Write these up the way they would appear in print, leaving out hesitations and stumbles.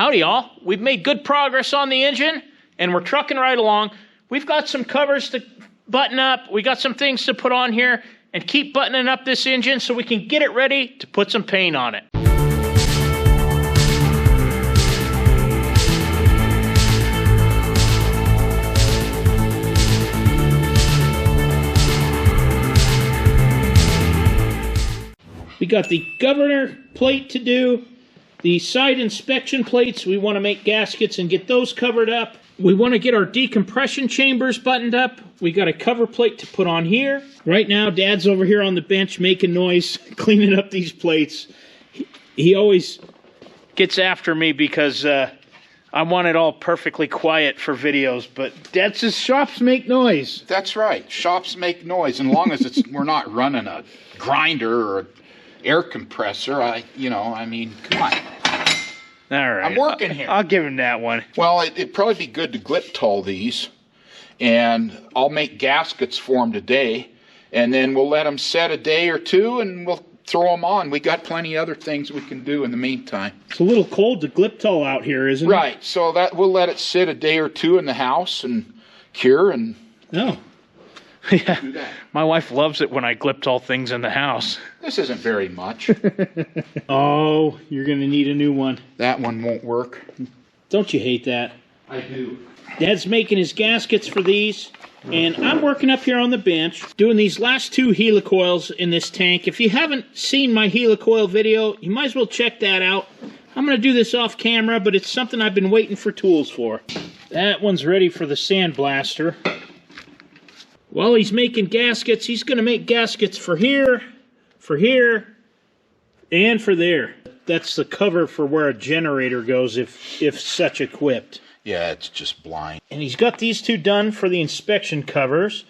Howdy y'all, we've made good progress on the engine and we're trucking right along. We've got some covers to button up, we got some things to put on here and keep buttoning up this engine so we can get it ready to put some paint on it. We got the governor plate to do, the side inspection plates. We want to make gaskets and get those covered up. We want to get our decompression chambers buttoned up. We got a cover plate to put on here. Right now, Dad's over here on the bench making noise, cleaning up these plates. He always gets after me because I want it all perfectly quiet for videos, but Dad says shops make noise. That's right. Shops make noise, and as long as we're not running a grinder or air compressor, I mean, come on. All right. I'm working here. I'll give him that one. Well, it'd probably be good to glip toll these, and I'll make gaskets for them today, and then we'll let them set a day or two, and we'll throw them on. We got plenty of other things we can do in the meantime. It's a little cold to glip toll out here, isn't it? Right. So that we'll let it sit a day or two in the house and cure and... Oh. Yeah, my wife loves it when I glip toll things in the house. This isn't very much. Oh, you're going to need a new one. That one won't work. Don't you hate that? I do. Dad's making his gaskets for these, and I'm working up here on the bench, doing these last two helicoils in this tank. If you haven't seen my helicoil video, you might as well check that out. I'm going to do this off camera, but it's something I've been waiting for tools for. That one's ready for the sandblaster. While he's making gaskets, he's going to make gaskets for here, and for there. That's the cover for where a generator goes if such equipped. Yeah, it's just blind. And he's got these two done for the inspection covers.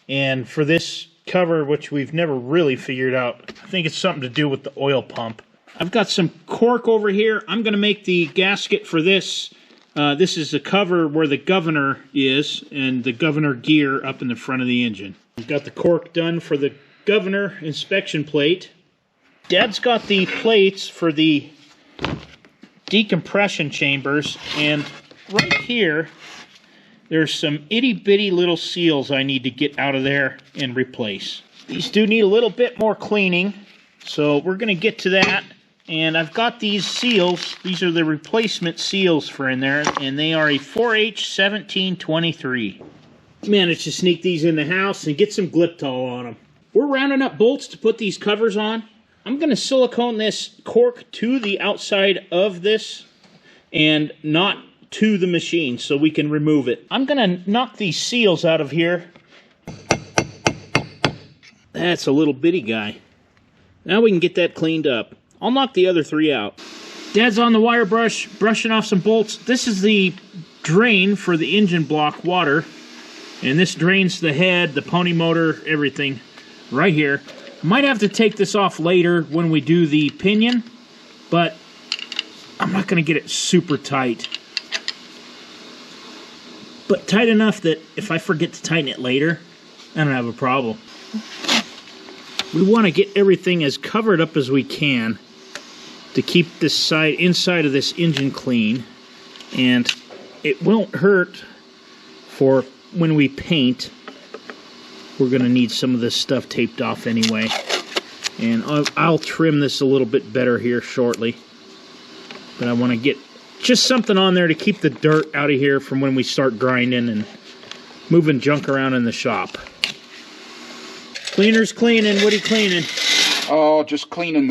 And for this cover, which we've never really figured out, I think it's something to do with the oil pump. I've got some cork over here. I'm going to make the gasket for this. This is the cover where the governor is, and the governor gear up in the front of the engine. We've got the cork done for the governor inspection plate. Dad's got the plates for the decompression chambers, and right here, there's some itty-bitty little seals I need to get out of there and replace. These do need a little bit more cleaning, so we're going to get to that. And I've got these seals. These are the replacement seals for in there, and they are a 4H1723. Managed to sneak these in the house and get some glip toll on them. We're rounding up bolts to put these covers on. I'm going to silicone this cork to the outside of this and not to the machine so we can remove it. I'm going to knock these seals out of here. That's a little bitty guy. Now we can get that cleaned up. I'll knock the other three out. Dad's on the wire brush, brushing off some bolts. This is the drain for the engine block water. And this drains the head, the pony motor, everything right here. I might have to take this off later when we do the pinion, but I'm not going to get it super tight. But tight enough that if I forget to tighten it later, I don't have a problem. We want to get everything as covered up as we can to keep this inside of this engine clean, and it won't hurt for when we paint. We're going to need some of this stuff taped off anyway, and I'll trim this a little bit better here shortly, but I want to get just something on there to keep the dirt out of here from when we start grinding and moving junk around in the shop. Cleaner's cleaning. What are you cleaning? Oh, just cleaning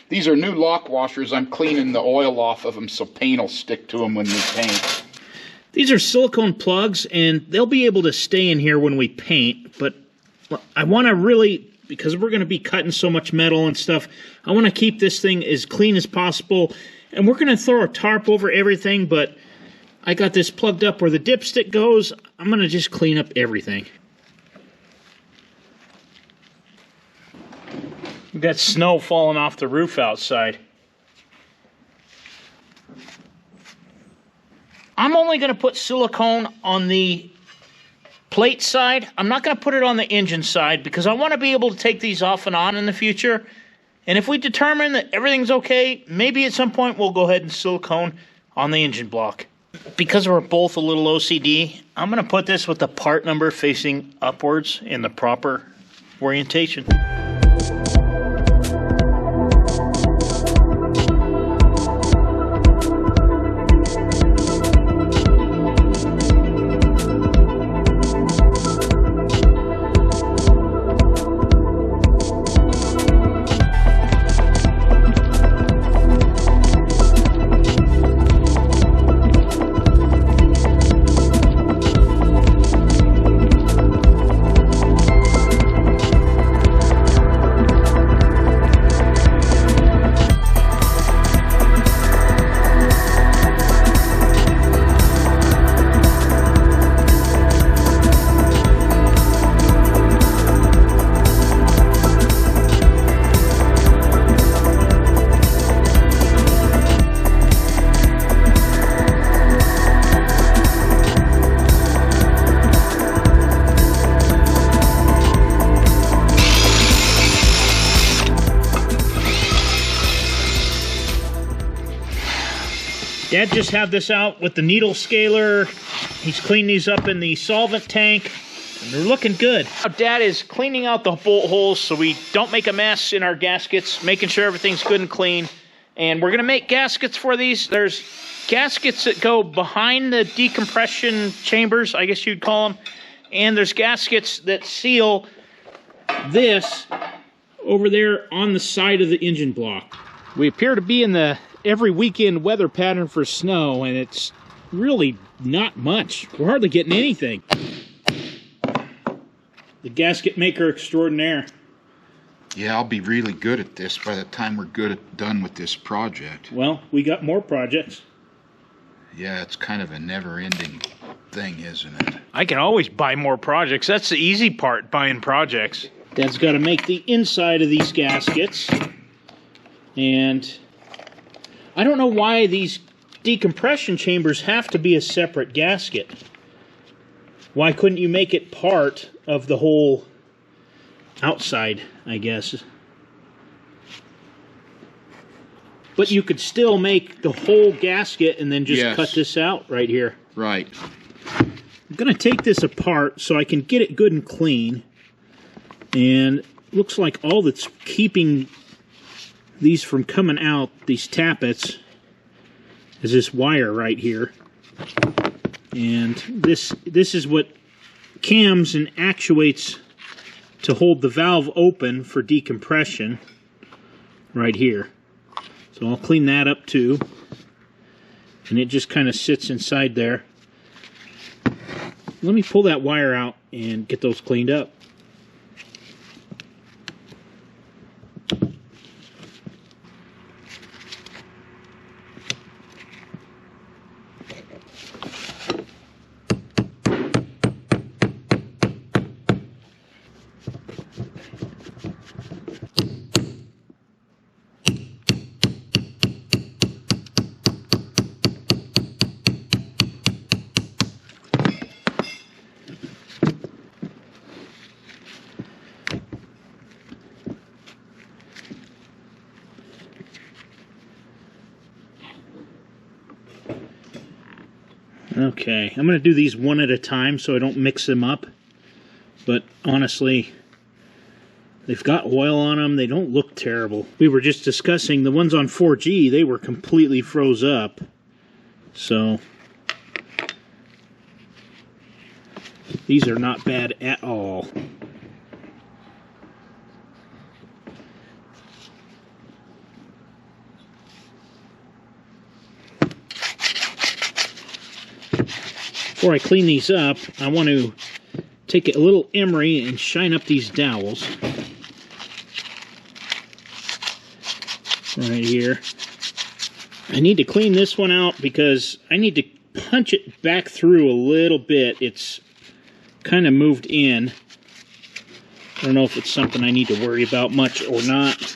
these are new lock washers. I'm cleaning the oil off of them so paint will stick to them when we paint. These are silicone plugs, and they'll be able to stay in here when we paint, but I want to really, because we're going to be cutting so much metal and stuff, I want to keep this thing as clean as possible, and we're going to throw a tarp over everything, but I got this plugged up where the dipstick goes. I'm going to just clean up everything. We've got snow falling off the roof outside. I'm only going to put silicone on the plate side. I'm not going to put it on the engine side because I want to be able to take these off and on in the future. And if we determine that everything's okay, maybe at some point we'll go ahead and silicone on the engine block. Because we're both a little OCD, I'm going to put this with the part number facing upwards in the proper orientation. Dad just had this out with the needle scaler. He's cleaned these up in the solvent tank, and they're looking good. Now Dad is cleaning out the bolt holes so we don't make a mess in our gaskets, making sure everything's good and clean. And we're gonna make gaskets for these. There's gaskets that go behind the decompression chambers, I guess you'd call them. And there's gaskets that seal this over there on the side of the engine block. We appear to be in the every weekend weather pattern for snow, and it's really not much. We're hardly getting anything. The gasket maker extraordinaire. Yeah, I'll be really good at this by the time we're done with this project. Well, we got more projects. Yeah, it's kind of a never-ending thing, isn't it? I can always buy more projects. That's the easy part, buying projects. Dad's got to make the inside of these gaskets. And I don't know why these decompression chambers have to be a separate gasket. Why couldn't you make it part of the whole outside, I guess? But you could still make the whole gasket and then just cut this out right here. Right. I'm going to take this apart so I can get it good and clean. And it looks like all that's keeping these from coming out, these tappets, is this wire right here. And this is what cams and actuates to hold the valve open for decompression right here. So I'll clean that up too. And it just kind of sits inside there. Let me pull that wire out and get those cleaned up. Okay, I'm going to do these one at a time so I don't mix them up. But honestly, they've got oil on them. They don't look terrible. We were just discussing the ones on 4G, they were completely froze up. So these are not bad at all. Before I clean these up, I want to take a little emery and shine up these dowels. Right here. I need to clean this one out because I need to punch it back through a little bit. It's kind of moved in. I don't know if it's something I need to worry about much or not.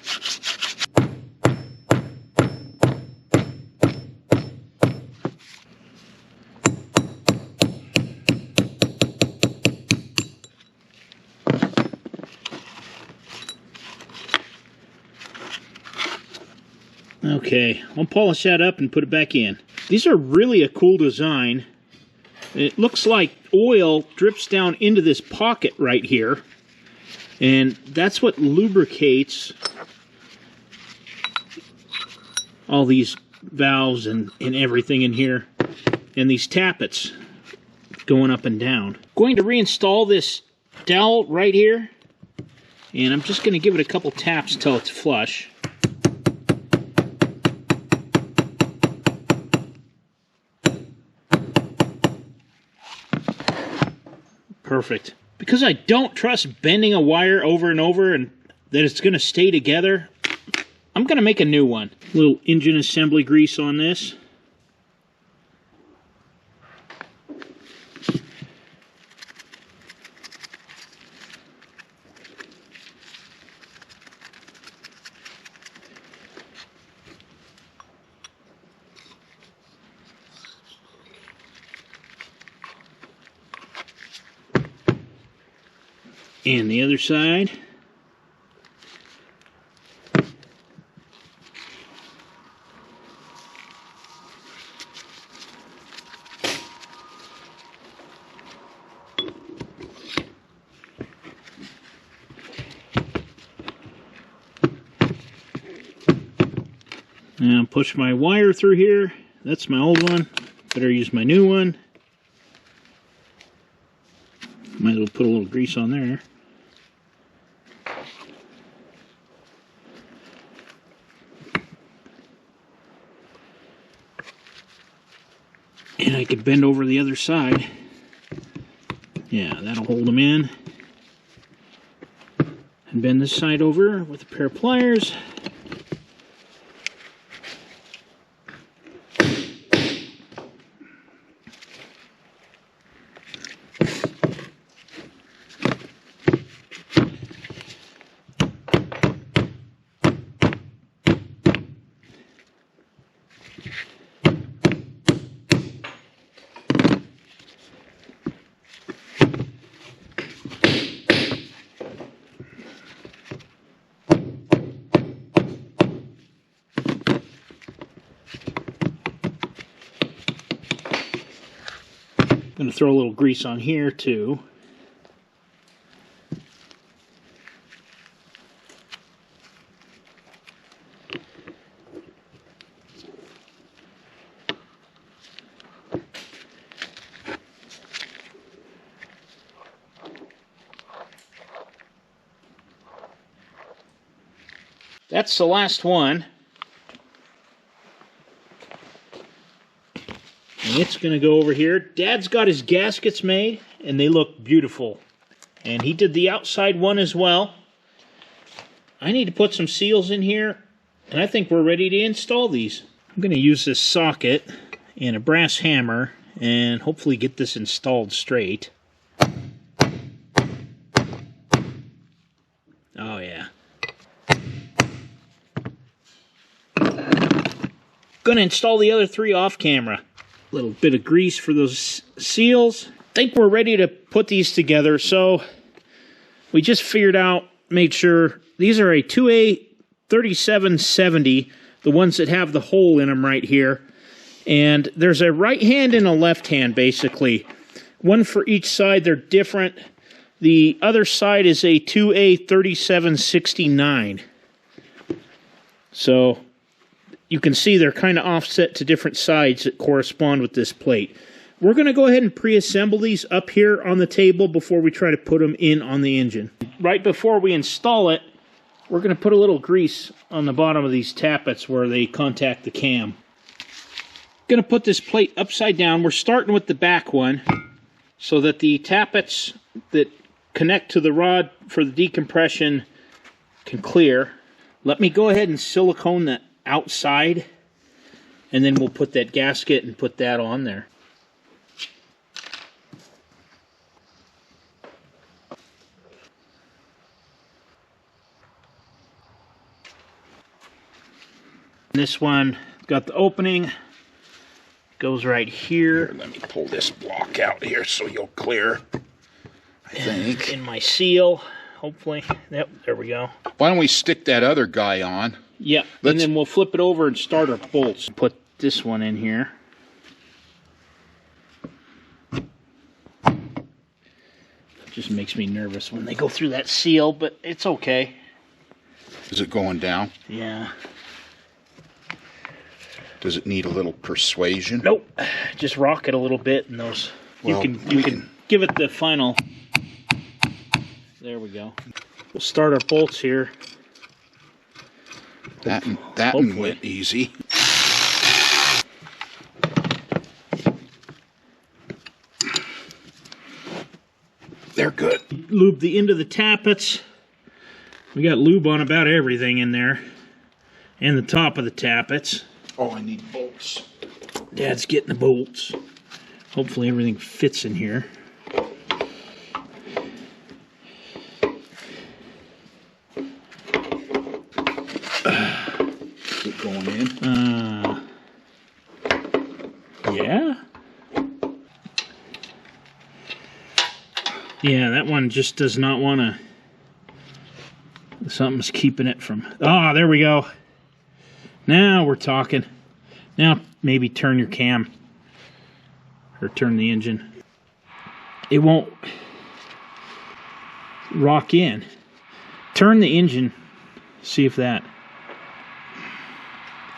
Okay, I'll polish that up and put it back in. These are really a cool design. It looks like oil drips down into this pocket right here, and that's what lubricates all these valves and everything in here, and these tappets going up and down. Going to reinstall this dowel right here, and I'm just going to give it a couple taps till it's flush. Perfect. Because I don't trust bending a wire over and over and that it's going to stay together, I'm going to make a new one. A little engine assembly grease on this. And the other side. Now push my wire through here. That's my old one. Better use my new one. Might as well put a little grease on there. And I could bend over the other side. Yeah, that'll hold them in. And bend this side over with a pair of pliers. I'm going to throw a little grease on here too. That's the last one. And it's going to go over here. Dad's got his gaskets made, and they look beautiful. And he did the outside one as well. I need to put some seals in here, and I think we're ready to install these. I'm going to use this socket and a brass hammer, and hopefully get this installed straight. Oh yeah. Going to install the other three off camera. Little bit of grease for those seals. I think we're ready to put these together. So we just figured out, made sure these are a 2A 3770, the ones that have the hole in them right here. And there's a right hand and a left hand basically. One for each side, they're different. The other side is a 2A 3769. So you can see they're kind of offset to different sides that correspond with this plate. We're going to go ahead and pre-assemble these up here on the table before we try to put them in on the engine. Right before we install it, we're going to put a little grease on the bottom of these tappets where they contact the cam. Going to put this plate upside down. We're starting with the back one so that the tappets that connect to the rod for the decompression can clear. Let me go ahead and silicone that outside, and then we'll put that gasket and put that on there. This one got the opening, goes right here. Let me pull this block out here so you'll clear, I think. In my seal, hopefully. Yep, there we go. Why don't we stick that other guy on? Yep, and then we'll flip it over and start our bolts. Put this one in here. Just makes me nervous when they go through that seal, but it's okay. Is it going down? Yeah. Does it need a little persuasion? Nope. Just rock it a little bit, and those Well, you can give it the final. There we go. We'll start our bolts here. That one went easy. They're good. Lube the end of the tappets. We got lube on about everything in there. And the top of the tappets. Oh, I need bolts. Dad's getting the bolts. Hopefully everything fits in here. Is it going in? Yeah. Yeah, that one just does not want to. Something's keeping it from. Ah, there we go. Now we're talking. Now maybe turn your cam. Or turn the engine. It won't rock in. Turn the engine. See if that.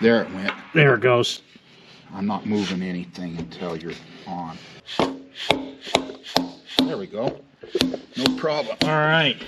There it went. There it goes. I'm not moving anything until you're on. There we go. No problem. All right.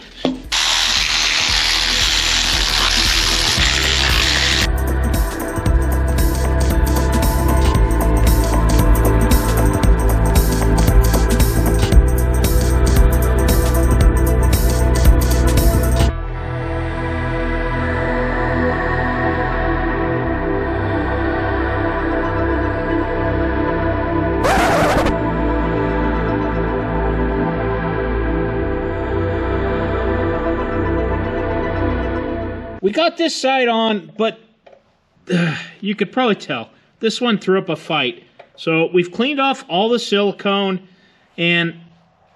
We got this side on, but you could probably tell. This one threw up a fight. So we've cleaned off all the silicone, and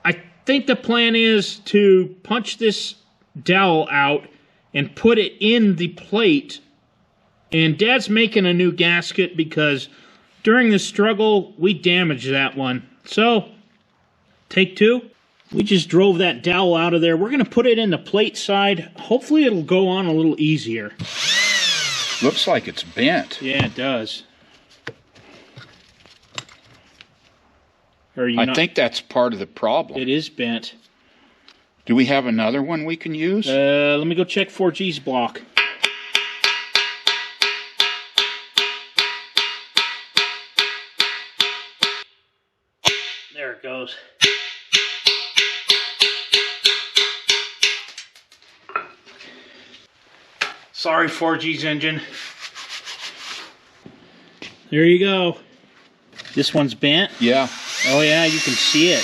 I think the plan is to punch this dowel out and put it in the plate. And Dad's making a new gasket because during the struggle, we damaged that one. So, take two. We just drove that dowel out of there. We're going to put it in the plate side. Hopefully it'll go on a little easier. Looks like it's bent. Yeah, it does. I think that's part of the problem. It is bent. Do we have another one we can use? Let me go check 4G's block. There it goes. Sorry, 4G's engine. There you go. This one's bent? Yeah. Oh yeah, you can see it.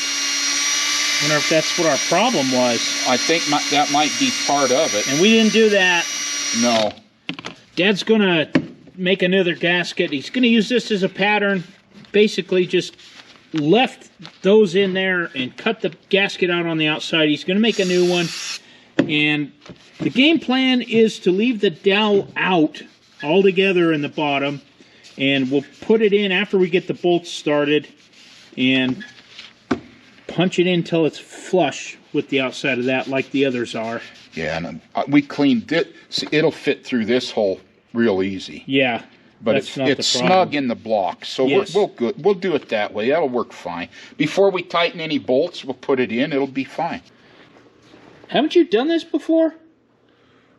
Wonder if that's what our problem was. I think that might be part of it. And we didn't do that. No. Dad's gonna make another gasket. He's gonna use this as a pattern. Basically just left those in there and cut the gasket out on the outside. He's gonna make a new one. And the game plan is to leave the dowel out altogether in the bottom, and we'll put it in after we get the bolts started and punch it in until it's flush with the outside of that like the others are. Yeah, and we cleaned it. See, it'll fit through this hole real easy. Yeah. But it's snug in the block, so yes. We'll do it that way. That'll work fine. Before we tighten any bolts, we'll put it in. It'll be fine. Haven't you done this before?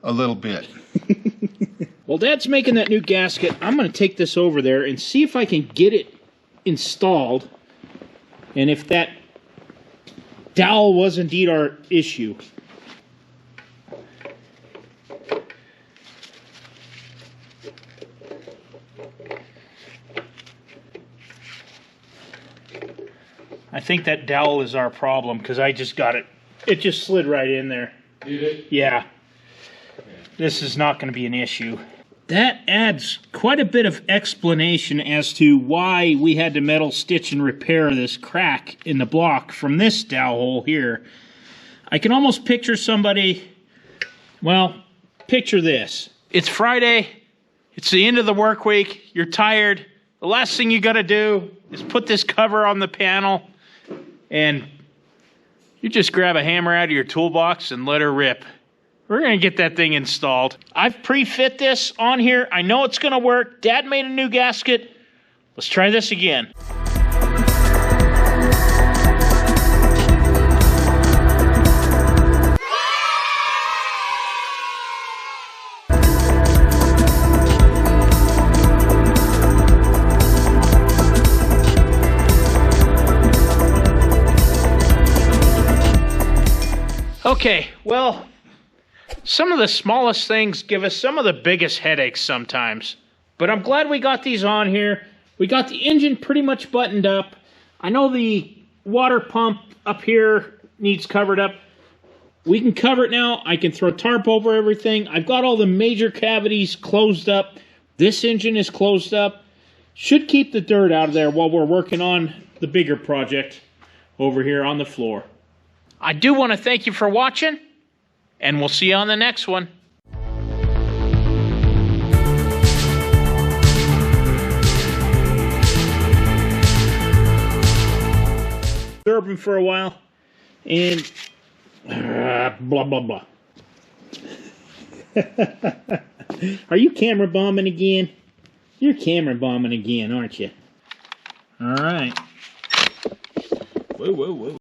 A little bit. Well, Dad's making that new gasket. I'm going to take this over there and see if I can get it installed. And if that dowel was indeed our issue. I think that dowel is our problem because I just got it. It just slid right in there. Did it? Yeah. Okay. This is not going to be an issue. That adds quite a bit of explanation as to why we had to metal stitch and repair this crack in the block from this dowel hole here. I can almost picture somebody, well, picture this. It's Friday. It's the end of the work week. You're tired. The last thing you got to do is put this cover on the panel and You just grab a hammer out of your toolbox and let her rip. We're going to get that thing installed. I've pre-fit this on here. I know it's going to work. Dad made a new gasket. Let's try this again. Okay, well, some of the smallest things give us some of the biggest headaches sometimes. But I'm glad we got these on here. We got the engine pretty much buttoned up. I know the water pump up here needs covered up. We can cover it now. I can throw tarp over everything. I've got all the major cavities closed up. This engine is closed up. Should keep the dirt out of there while we're working on the bigger project over here on the floor. I do want to thank you for watching, and we'll see you on the next one. Observe for a while, and blah, blah, blah. Are you camera bombing again? You're camera bombing again, aren't you? All right. Whoa, whoa, whoa.